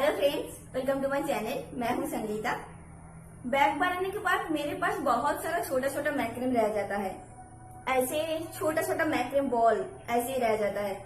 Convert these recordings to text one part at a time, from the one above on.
Hello friends, welcome to my channel. मैं हूं Sangeeta. Bag बनाने के बाद मेरे पास बहुत सारा छोटा छोटा मैक्रेम रह जाता है। ऐसे छोटा छोटा मैक्रेम बॉल ऐसे ही रह जाता है।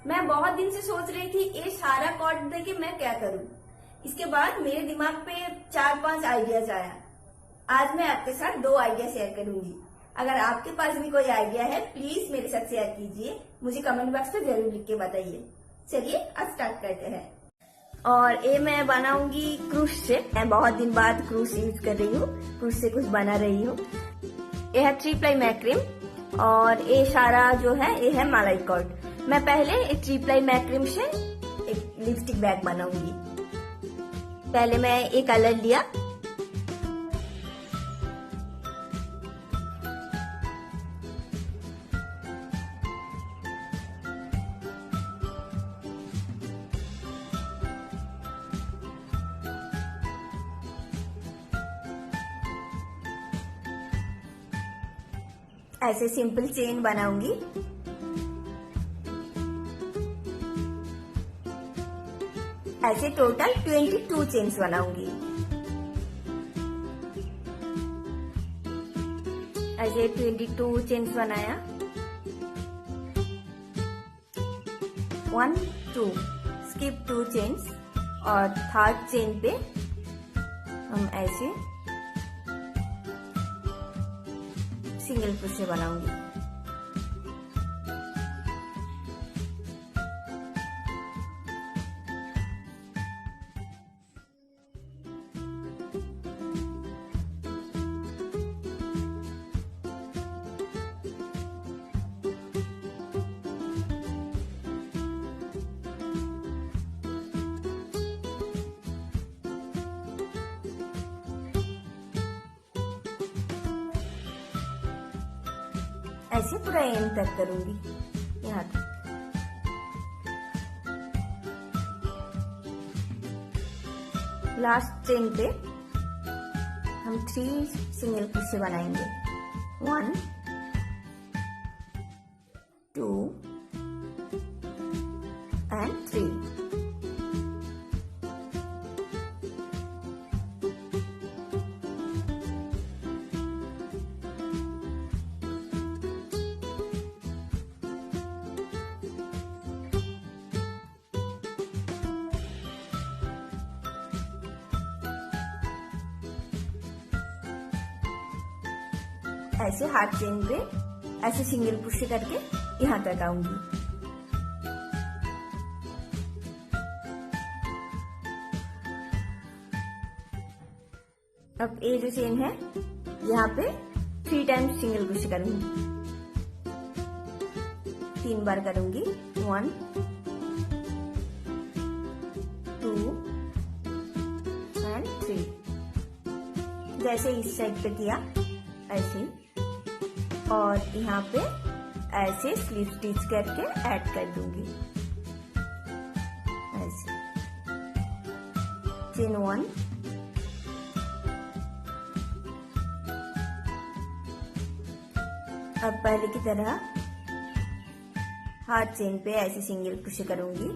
मैं बहुत दिन से सोच रही थी ये सारा कॉर्ड देके मैं क्या करूं। इसके बाद मेरे दिमाग पे 4-5 आइडियाज आया। आज मैं आपके साथ 2 आइडिया शेयर करूंगी। अगर आपके पास भी कोई आइडिया है प्लीज मेरे साथ शेयर कीजिए। मुझे कमेंट बॉक्स में जरूर लिख के बताइए। चलिए अब स्टार्ट करते हैं। और ये मैं बनाऊंगी क्रूश से। मैं बहुत दिन बाद क्रूश यूज कर रही हूँ, क्रूश से कुछ बना रही हूँ। ये है 3 प्लाई मैक्रेम और ये सारा जो है ये है मालाई कॉर्ड। मैं पहले 3 प्लाई मैक्रेम से एक लिपस्टिक बैग बनाऊंगी। पहले मैं ये कलर लिया, ऐसे सिंपल चेन बनाऊंगी। ऐसे टोटल 22 चेन्स बनाऊंगी। ऐसे 22 चेन्स बनाया। 1 2 स्किप 2 चेन्स और थर्ड चेन पे हम ऐसे सिंगल क्रोशे बनाऊंगी। ऐसे पूरा एंड तक करूंगी यहाँ तक। लास्ट चेन पे हम 3 सिंगल क्रोशे बनाएंगे। 1 2 एंड 3। ऐसे हाथ चेन पे ऐसे सिंगल क्रोशे करके यहाँ तक आऊंगी। अब ये जो चेन है यहाँ पे 3 टाइम्स सिंगल क्रोशे करूंगी। 3 बार करूंगी। 1 2 एंड 3। जैसे इस साइड पे किया ऐसे, और यहाँ पे ऐसे स्लीव स्टिच करके ऐड कर दूंगी। ऐसे चेन 1 अब पहले की तरह हाथ चेन पे ऐसे सिंगल क्रोशे करूंगी।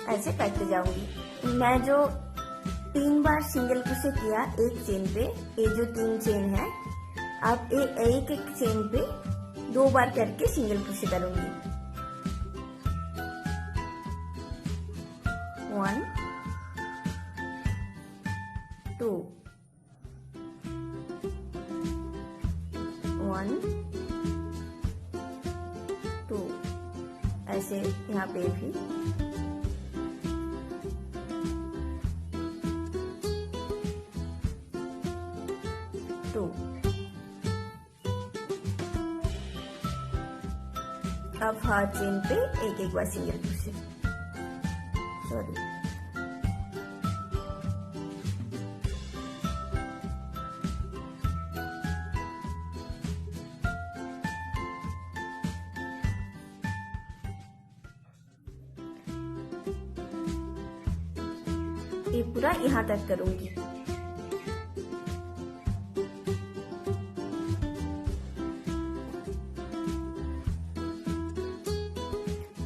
ऐसे करते जाऊंगी। मैं जो 3 बार सिंगल क्रोशे किया एक चेन पे, ये जो 3 चेन है, आप एक एक चेन पे 2 बार करके सिंगल क्रोशे करूंगी। 1 2 1 2 ऐसे यहाँ पे भी 2। अब हाथ चेन पे एक बार सिंगल क्रोशे। सॉरी, ये पूरा यहाँ तक करूंगी।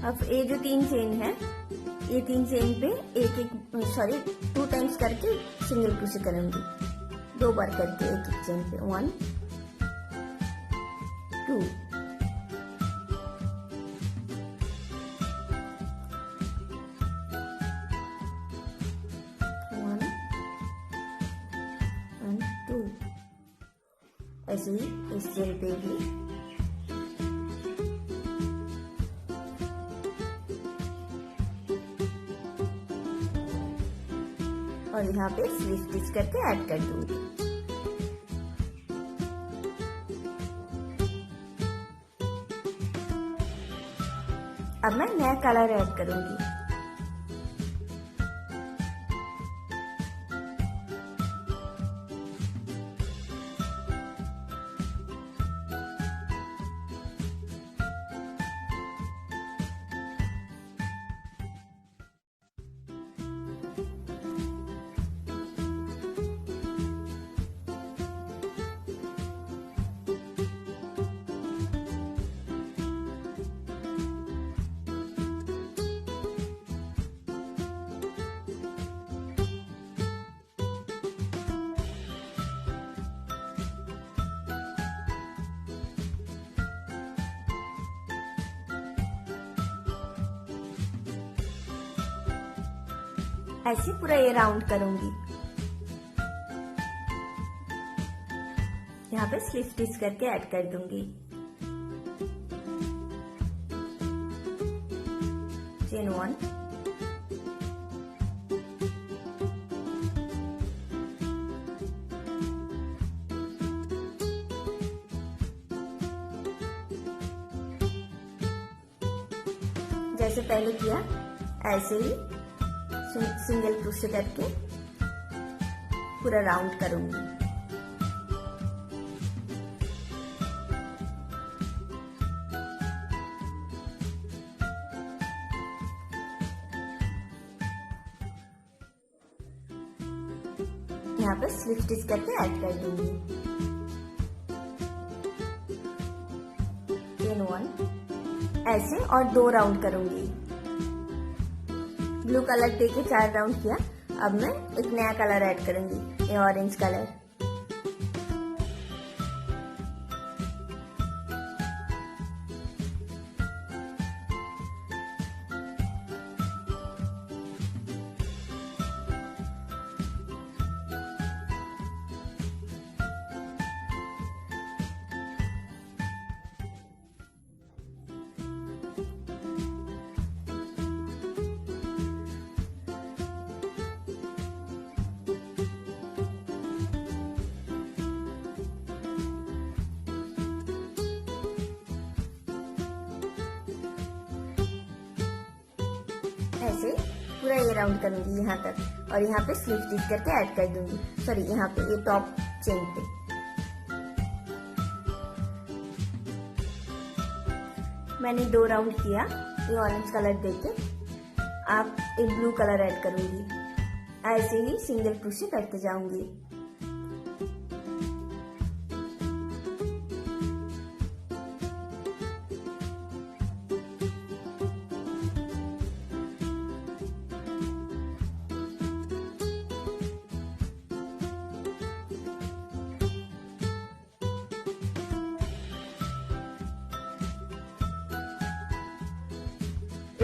अब ये जो 3 चेन है, ये 3 चेन पे एक 2 टाइम्स करके सिंगल क्रोशे करूंगी, 2 बार करके एक चेन पे 1 2 1 and 2। ऐसे ही इस चेन पे भी और यहाँ पे स्लिप स्टिच करके ऐड कर दूंगी। अब मैं नया कलर ऐड करूंगी। ऐसे पूरा ये राउंड करूंगी। यहाँ पे स्लिप स्टिच करके ऐड कर दूंगी। चेन 1 जैसे पहले किया ऐसे ही सिंगल क्रोशे करके पूरा राउंड करूंगी। यहाँ पे स्लिप स्टिच करके ऐड कर दूंगी। चेन 1 ऐसे और 2 राउंड करूंगी। ब्लू कलर देके 4 राउंड किया। अब मैं एक नया कलर ऐड करूंगी, ये ऑरेंज कलर। ऐसे पूरा ये राउंड करूंगी यहाँ तक और यहाँ पे स्लिप स्टिच करके ऐड कर दूंगी। सॉरी, यहाँ पे ये टॉप चेन पे। मैंने 2 राउंड किया, ये ऑरेंज कलर देके आप एक ब्लू कलर ऐड करूंगी। ऐसे ही सिंगल क्रोशे करते जाऊंगी।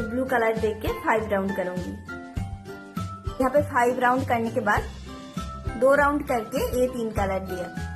ब्लू कलर देख के 5 राउंड करूंगी। यहाँ पे 5 राउंड करने के बाद 2 राउंड करके ये 3 कलर दिया।